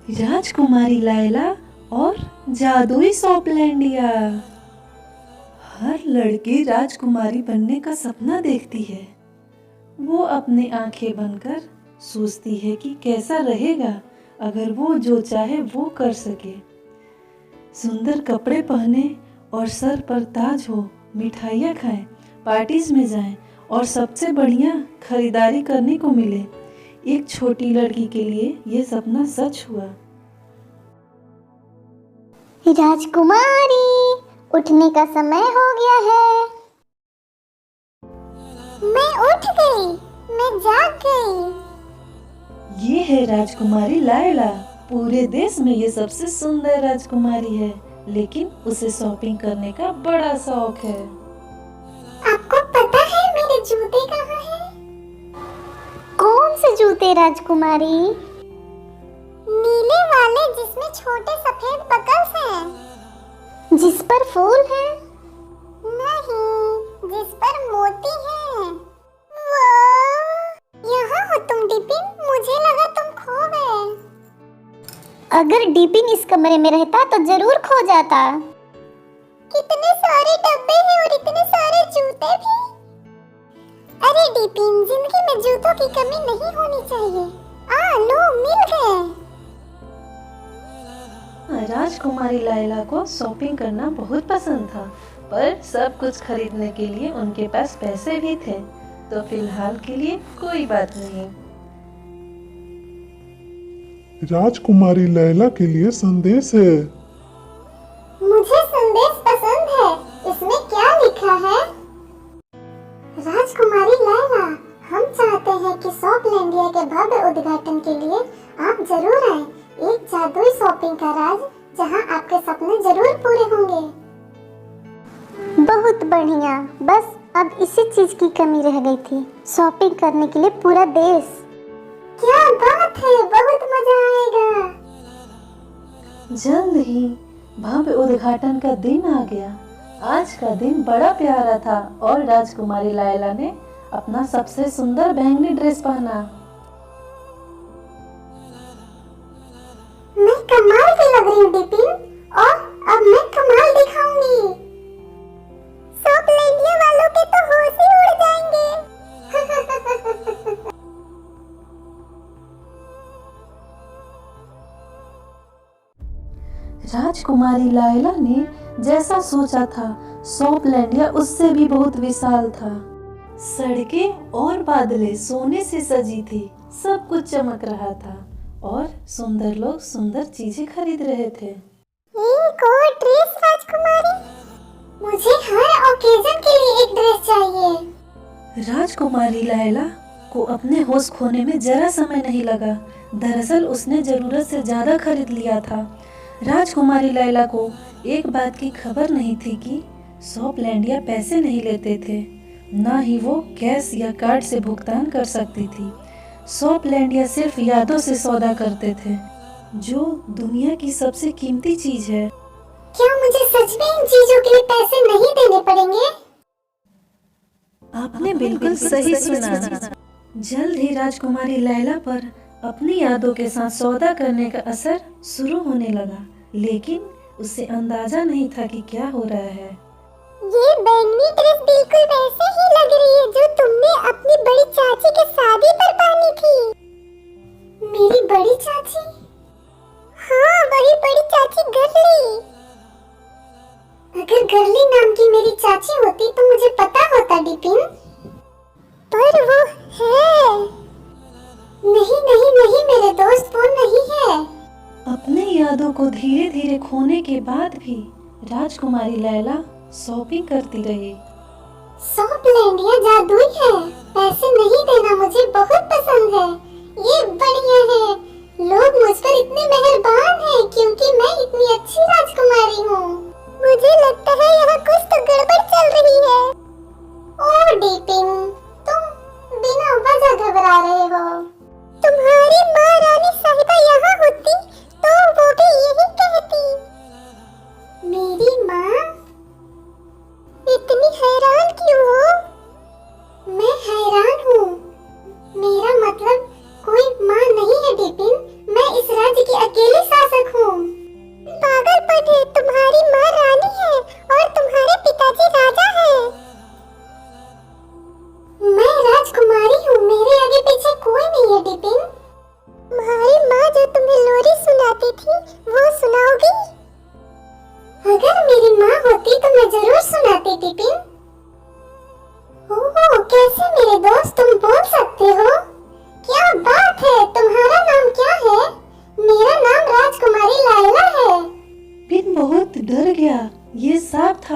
राजकुमारी लायला और जादुई सॉपलैंडिया। हर लड़की राजकुमारी बनने का सपना देखती है। वो अपनी आंखें बनकर सोचती है कि कैसा रहेगा अगर वो जो चाहे वो कर सके। सुंदर कपड़े पहने और सर पर ताज हो, मिठाइयाँ खाएं, पार्टीज में जाएं और सबसे बढ़िया खरीदारी करने को मिले। एक छोटी लड़की के लिए ये सपना सच हुआ। राजकुमारी, उठने का समय हो गया है। मैं उठ गई, मैं जाग गई। ये है राजकुमारी लायला। पूरे देश में ये सबसे सुंदर राजकुमारी है, लेकिन उसे शॉपिंग करने का बड़ा शौक है। आपको पता है मेरे जूते कहाँ हैं? कौन से जूते राजकुमारी? नीले वाले जिसमें छोटे सफेद बकल्स हैं। जिस पर फूल है? नहीं, जिस पर मोती है। वो यहाँ हो तुम डिपिन, मुझे लगा तुम खो गए। अगर डिपिन इस कमरे में रहता तो जरूर खो जाता। कितने सारे डब्बे हैं और इतने सारे जूते भी। अरे डिपिन, जिंदगी में जूतों की कमी नहीं होनी चाहिए। लो, मिल गए। राजकुमारी लायला को शॉपिंग करना बहुत पसंद था, पर सब कुछ खरीदने के लिए उनके पास पैसे भी थे, तो फिलहाल के लिए कोई बात नहीं। राजकुमारी लैला के लिए संदेश है। मुझे संदेश पसंद है। इसमें क्या लिखा है? राजकुमारी लैला, हम चाहते हैं कि शॉपलैंडिया के भव्य उद्घाटन के लिए आप जरूर आएं। एक जादुई शॉपिंग का राज जहां आपके सपने जरूर पूरे होंगे। बहुत बढ़िया, बस अब इसी चीज की कमी रह गई थी, शॉपिंग करने के लिए पूरा देश। क्या बात है, बहुत मजा आएगा। जल्द ही भव्य उद्घाटन का दिन आ गया। आज का दिन बड़ा प्यारा था और राजकुमारी लायला ने अपना सबसे सुंदर बैंगनी ड्रेस पहना। मैं कमाल की लग रही हूँ डिपिन, और अब मैं कमाल दिखाऊंगी। शॉपलैंडिया वालों के तो होश ही उड़ जाएंगे। राजकुमारी लायला ने जैसा सोचा था, शॉपलैंडिया उससे भी बहुत विशाल था। सड़कें और बादलें सोने से सजी थी, सब कुछ चमक रहा था और सुंदर लोग सुंदर चीजें खरीद रहे थे। एक और ड्रेस राजकुमारी, मुझे हर ओकेजन के लिए एक ड्रेस चाहिए। राजकुमारी लायला को अपने होश खोने में जरा समय नहीं लगा। दरअसल उसने जरूरत से ज्यादा खरीद लिया था। राजकुमारी लायला को एक बात की खबर नहीं थी कि शॉपलैंडिया पैसे नहीं लेते थे, ना ही वो कैश या कार्ड से भुगतान कर सकती थी। शॉपलैंडिया सिर्फ यादों से सौदा करते थे, जो दुनिया की सबसे कीमती चीज है। क्या मुझे सच में इन चीजों के लिए पैसे नहीं देने पड़ेंगे? आपने बिल्कुल सही सुना। जल्द ही राजकुमारी लैला पर अपनी यादों के साथ सौदा करने का असर शुरू होने लगा, लेकिन उसे अंदाजा नहीं था कि क्या हो रहा है। ये बैंगनी ड्रेस बिल्कुल वैसे ही लग रही है जो तुमने अपनी बड़ी चाची के शादी पर पहनी थी। मेरी बड़ी चाची? हाँ, वही बड़ी चाची गर्ली। अगर गर्ली नाम की मेरी चाची होती तो मुझे पता होता डिपिन, पर वो है। नहीं नहीं नहीं मेरे दोस्त, वो नहीं है। अपने यादों को धीरे धीरे खोने के बाद भी राजकुमारी लैला शॉपिंग करती रही। शॉपलैंडिया जादुई है, पैसे नहीं देना मुझे बहुत पसंद है। ये बढ़िया है, लोग मुझ पर इतने मेहरबान हैं क्योंकि मैं इतनी अच्छी राजकुमारी हूँ। मुझे लगता है यहाँ कुछ तो गड़बड़ चल रही है। ओह डिपिन, तुम बिना वजह घबरा रहे हो। तुम्हारी माँ रानी साहिबा यहाँ होती तो वो भी यही कहती। मेरी माँ? इतनी हैरान क्यों हो? मैं हैरान हूँ। मेरा मतलब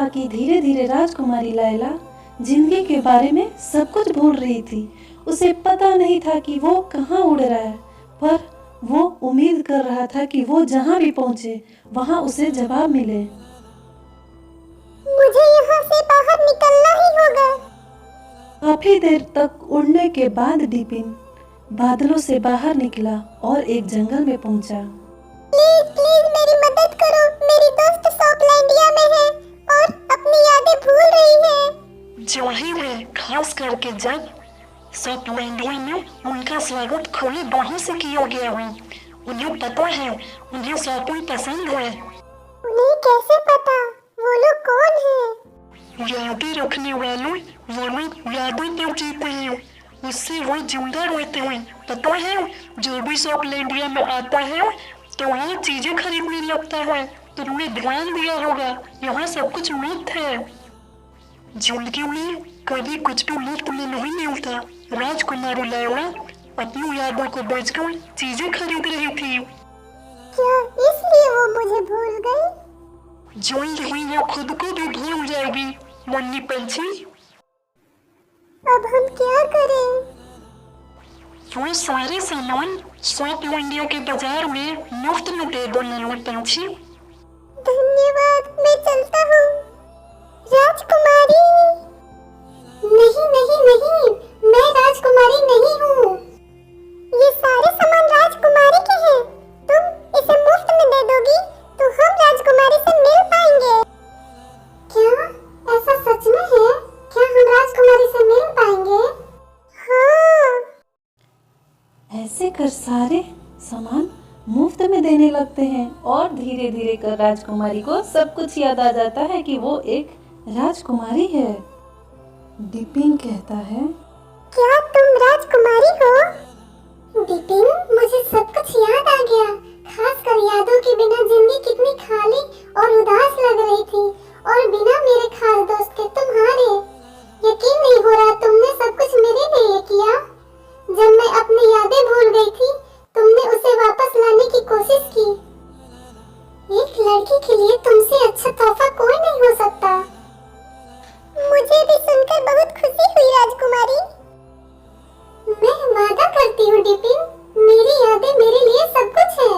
देखा कि धीरे धीरे राजकुमारी लैला जिंदगी के बारे में सब कुछ भूल रही थी। उसे पता नहीं था कि वो कहाँ उड़ रहा है, पर वो उम्मीद कर रहा था कि वो जहाँ भी पहुँचे वहाँ उसे जवाब मिले। मुझे यहाँ से बाहर निकलना ही होगा। काफी देर तक उड़ने के बाद डिपिन बादलों से बाहर निकला और एक जंगल में पहुंचा। प्लीज प्लीज मेरी मदद करो, मेरी दोस्त सॉपलैंडिया में है और अपनी यादें भूल रही है। जाहिर है, खास करके जब सॉपलैंडिया में उनका स्वागत खुले बाहों से किया गया हो। उन्हें पता है, उन्हें शॉपिंग पसंद है। उन्हें कैसे पता? वो लोग कौन हैं? यादें रखने वालों, वो लोग यादों पर जीते हैं, उससे वो जिंदा रहते हैं। पता है, जो भी सॉपलैंडिया में आता है तो ये चीजें खरीदने लगता है। तुमने ध्यान दिया होगा, यहाँ सब कुछ मुफ्त है। जिंदगी में कभी कुछ भी मुफ्त में नहीं मिलता। राजकुमारी लैला अपनी यादों को बेचकर चीजें खरीद रही थी। क्या इसलिए वो मुझे भूल गई? जल्द ही वो खुद को भी भूल जाएगी। मुन्नी पंछी, अब हम क्या करें? वो सारे सामान सॉपलैंडिया के बाजार में मुफ्त में दे दो नन्ही पंछी। धन्यवाद, मैं चलता हूँ। राजकुमारी, नहीं नहीं नहीं, मैं राजकुमारी नहीं हूँ। ये सारे सामान राजकुमारी के हैं। तुम इसे मुफ्त में दे दोगी तो हम राजकुमारी से मिल पाएंगे। क्या ऐसा सच में है? क्या हम राजकुमारी से मिल पाएंगे? हाँ। ऐसे कर सारे सामान मुफ्त में देने लगते हैं और धीरे धीरे कर राजकुमारी को सब कुछ याद आ जाता है कि वो एक राजकुमारी है। डिपिन कहता है, क्या तुम राजकुमारी हो? डिपिन, मुझे सब कुछ याद आ गया। खासकर यादों के बिना जिंदगी कितनी खाली और उदास लग रही थी, और बिना मेरे खास दोस्त के तुम्हारे। यकीन नहीं हो रहा तुमने सब कुछ मेरे लिए किया। जब मैं अपनी यादें भूल गई थी, तुमने उसे वापस लाने की कोशिश की। एक लड़की के लिए तुमसे अच्छा तोहफा कोई नहीं हो सकता। मुझे भी सुनकर बहुत खुशी हुई राजकुमारी। मैं वादा करती हूँ डिपिन, मेरी यादें मेरे लिए सब कुछ है।